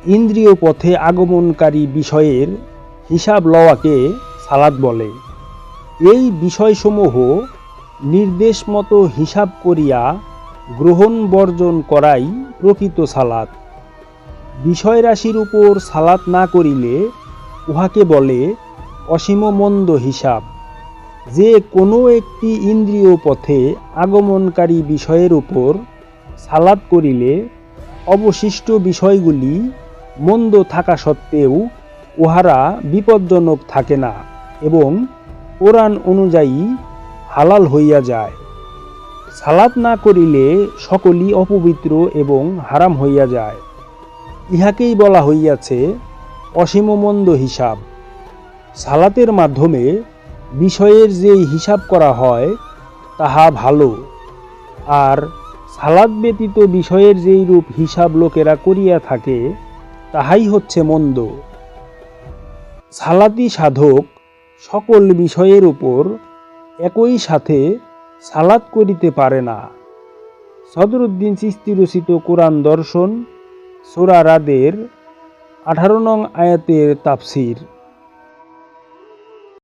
ইন্দ্রিয় পথে আগমনকারী বিষয়ের হিসাব লওয়াকে সালাত বলে। এই বিষয়সমূহ নির্দেশ মতো হিসাব করিয়া গ্রহণ বর্জন করাই প্রকৃত সালাত। বিষয়রাশির উপর সালাত না করিলে উহাকে বলে অসীম মন্দ হিসাব। যে কোনো একটি ইন্দ্রিয় পথে আগমনকারী বিষয়ের উপর সালাত করিলে অবশিষ্ট বিষয়গুলি মন্দ থাকা সত্ত্বেও উহারা বিপজ্জনক থাকে না এবং কোরআন অনুযায়ী হালাল হইয়া যায়। সালাত না করিলে সকলই অপবিত্র এবং হারাম হইয়া যায়। ইহাকেই বলা হইয়াছে অসীম মন্দ হিসাব। সালাতের মাধ্যমে বিষয়ের যেই হিসাব করা হয় তাহা ভালো, আর সালাত ব্যতীত বিষয়ের যেই রূপ হিসাব লোকেরা করিয়া থাকে তাহাই হচ্ছে মন্দ। সালাতি সাধক সকল বিষয়ের উপর একই সাথে সালাত করিতে পারে না। সদরুদ্দিন চিশতি রচিত কোরআন দর্শন, সূরা রাদের 18 নং আয়াতের তাফসির।